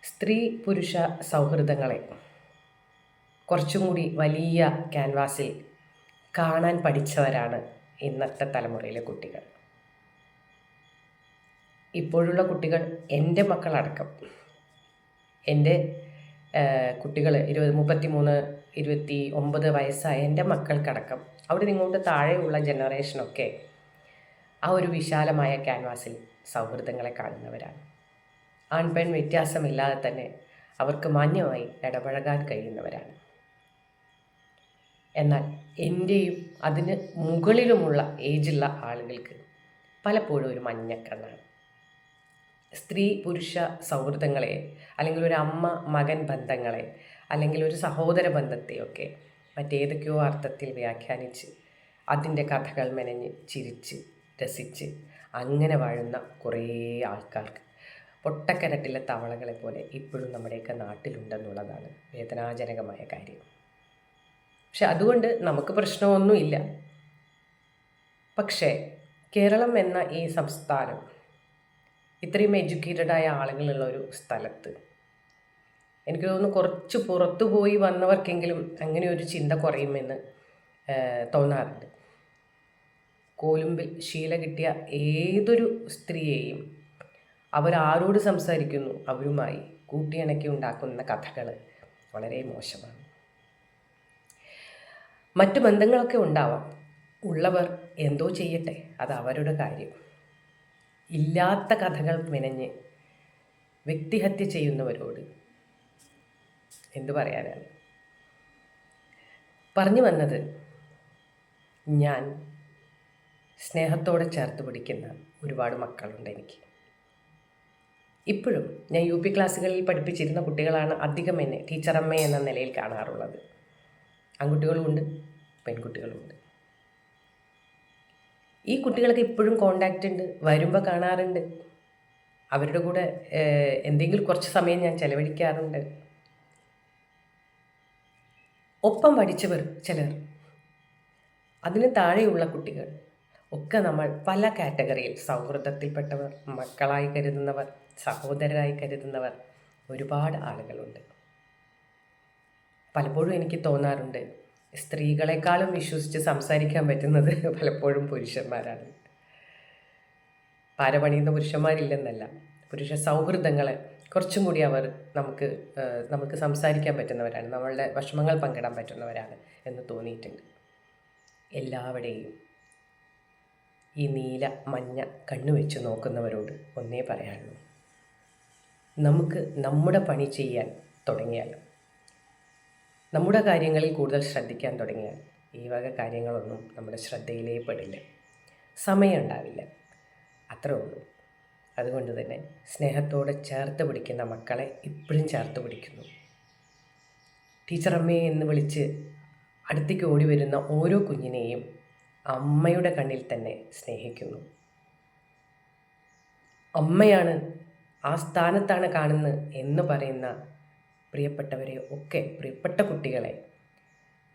സ്ത്രീ പുരുഷ സൗഹൃദങ്ങളെ കുറച്ചും കൂടി വലിയ ക്യാൻവാസിൽ കാണാൻ പഠിച്ചവരാണ് ഇന്നത്തെ തലമുറയിലെ കുട്ടികൾ. ഇപ്പോഴുള്ള കുട്ടികൾ, എൻ്റെ മക്കളടക്കം, എൻ്റെ കുട്ടികൾ 33, 29 വയസ്സായ എൻ്റെ മക്കൾക്കടക്കം അവിടെ നിങ്ങോട്ട് താഴെയുള്ള ജനറേഷനൊക്കെ ആ ഒരു വിശാലമായ ക്യാൻവാസിൽ സൗഹൃദങ്ങളെ കാണുന്നവരാണ്. ആൺപെൺ വ്യത്യാസമില്ലാതെ തന്നെ അവർക്ക് മാന്യമായി ഇടപഴകാൻ കഴിയുന്നവരാണ്. എന്നാൽ എൻ്റെയും അതിന് മുകളിലുമുള്ള ഏജുള്ള ആളുകൾക്ക് പലപ്പോഴും ഒരു മഞ്ഞക്കണ്ണാണ്. സ്ത്രീ പുരുഷ സൗഹൃദങ്ങളെ, അല്ലെങ്കിൽ ഒരു അമ്മ മകൻ ബന്ധങ്ങളെ, അല്ലെങ്കിൽ ഒരു സഹോദര ബന്ധത്തെയൊക്കെ മറ്റേതൊക്കെയോ അർത്ഥത്തിൽ വ്യാഖ്യാനിച്ച് അതിൻ്റെ കഥകൾ മെനഞ്ഞ് ചിരിച്ച് രസിച്ച് അങ്ങനെ വാഴുന്ന കുറേ ആൾക്കാർക്ക് പൊട്ടക്കിണറ്റിലെ തവളകളെ പോലെ ഇപ്പോഴും നമ്മുടെയൊക്കെ നാട്ടിലുണ്ടെന്നുള്ളതാണ് വേദനാജനകമായ കാര്യം. പക്ഷെ അതുകൊണ്ട് നമുക്ക് പ്രശ്നമൊന്നുമില്ല. പക്ഷേ കേരളം എന്ന ഈ സംസ്ഥാനം ഇത്രയും എഡ്യൂക്കേറ്റഡായ ആളുകളുള്ള ഒരു സ്ഥലത്ത് എനിക്ക് തോന്നുന്നു കുറച്ച് പുറത്തു പോയി വന്നവർക്കെങ്കിലും അങ്ങനെ ഒരു ചിന്ത കുറയുമെന്ന് തോന്നാറുണ്ട്. കോലുമ്പിൽ ശീല കിട്ടിയ ഏതൊരു സ്ത്രീയെയും അവരാരോട് സംസാരിക്കുന്നു അവരുമായി കൂട്ടിയിണക്കി ഉണ്ടാക്കുന്ന കഥകൾ വളരെ മോശമാണ്. മറ്റു ബന്ധങ്ങളൊക്കെ ഉണ്ടാവാം, ഉള്ളവർ എന്തോ ചെയ്യട്ടെ, അത് അവരുടെ കാര്യം. ഇല്ലാത്ത കഥകൾ മെനഞ്ഞ് വ്യക്തിഹത്യ ചെയ്യുന്നവരോട് എന്തു പറയാനാണ്? പറഞ്ഞു വന്നത്, ഞാൻ സ്നേഹത്തോടെ ചേർത്ത് പിടിക്കുന്ന ഒരുപാട് മക്കളുണ്ട് എനിക്ക്. ഇപ്പോഴും ഞാൻ UP ക്ലാസ്സുകളിൽ പഠിപ്പിച്ചിരുന്ന കുട്ടികളാണ് അധികം എന്നെ ടീച്ചറമ്മ എന്ന നിലയിൽ കാണാറുള്ളത്. ആൺകുട്ടികളുമുണ്ട്, പെൺകുട്ടികളുമുണ്ട്. ഈ കുട്ടികൾക്ക് ഇപ്പോഴും കോണ്ടാക്റ്റ് ഉണ്ട്, വരുമ്പോൾ കാണാറുണ്ട്, അവരുടെ കൂടെ എന്തെങ്കിലും കുറച്ച് സമയം ഞാൻ ചെലവഴിക്കാറുണ്ട്. ഒപ്പം പഠിച്ചവർ ചിലർ, അതിന് താഴെയുള്ള കുട്ടികൾ ഒക്കെ നമ്മൾ പല കാറ്റഗറിയിൽ സൗഹൃദത്തിൽപ്പെട്ടവർ, മക്കളായി കരുതുന്നവർ, സഹോദരരായി കരുതുന്നവർ ഒരുപാട് ആളുകളുണ്ട്. പലപ്പോഴും എനിക്ക് തോന്നാറുണ്ട്, സ്ത്രീകളെക്കാളും വിശ്വസിച്ച് സംസാരിക്കാൻ പറ്റുന്നത് പലപ്പോഴും പുരുഷന്മാരാണ്. പാരപണിയുന്ന പുരുഷന്മാരില്ലെന്നല്ല, പുരുഷ സൗഹൃദങ്ങളെ കുറച്ചും കൂടി അവർ നമുക്ക് സംസാരിക്കാൻ പറ്റുന്നവരാണ്, നമ്മളുടെ വിഷമങ്ങൾ പങ്കിടാൻ പറ്റുന്നവരാണ് എന്ന് തോന്നിയിട്ടുണ്ട്. എല്ലാവരുടെയും ഈ നീല മഞ്ഞ കണ്ണുവെച്ച് നോക്കുന്നവരോട് ഒന്നേ പറയാനുള്ളൂ, നമുക്ക് നമ്മുടെ പണി ചെയ്യാൻ തുടങ്ങിയാൽ, നമ്മുടെ കാര്യങ്ങളിൽ കൂടുതൽ ശ്രദ്ധിക്കാൻ തുടങ്ങിയാൽ ഈ വക കാര്യങ്ങളൊന്നും നമ്മുടെ ശ്രദ്ധയിലേ പെടില്ല, സമയം ഉണ്ടാവില്ല, അത്രേ ഉള്ളൂ. അതുകൊണ്ട് തന്നെ സ്നേഹത്തോടെ ചേർത്ത് പിടിക്കുന്ന മക്കളെ ഇപ്പോഴും ചേർത്ത് പിടിക്കുന്നു. ടീച്ചറമ്മേ എന്ന് വിളിച്ച് അടുത്തേക്ക് ഓടി വരുന്ന ഓരോ കുഞ്ഞിനെയും അമ്മയുടെ കണ്ണിൽ തന്നെ സ്നേഹിക്കുന്നു. അമ്മയാണ്, ആ സ്ഥാനത്താണ് കാണുന്നത് എന്ന് പറയുന്ന പ്രിയപ്പെട്ടവരെ ഒക്കെ, പ്രിയപ്പെട്ട കുട്ടികളെ,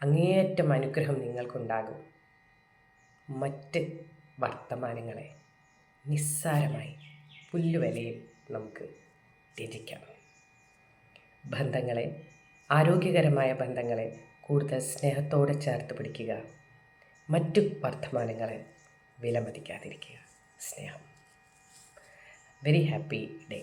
അങ്ങേയറ്റം അനുഗ്രഹം നിങ്ങൾക്കുണ്ടാകും. മറ്റ് വർത്തമാനങ്ങളെ നിസ്സാരമായി പുല്ലുവിലയിൽ നമുക്ക് ത്യജിക്കാം. ബന്ധങ്ങളെ, ആരോഗ്യകരമായ ബന്ധങ്ങളെ കൂടുതൽ സ്നേഹത്തോടെ ചേർത്ത് പിടിക്കുക. മറ്റു വർത്തമാനങ്ങളെ വിലമതിക്കാതിരിക്കുക. സ്നേഹം. Very happy day.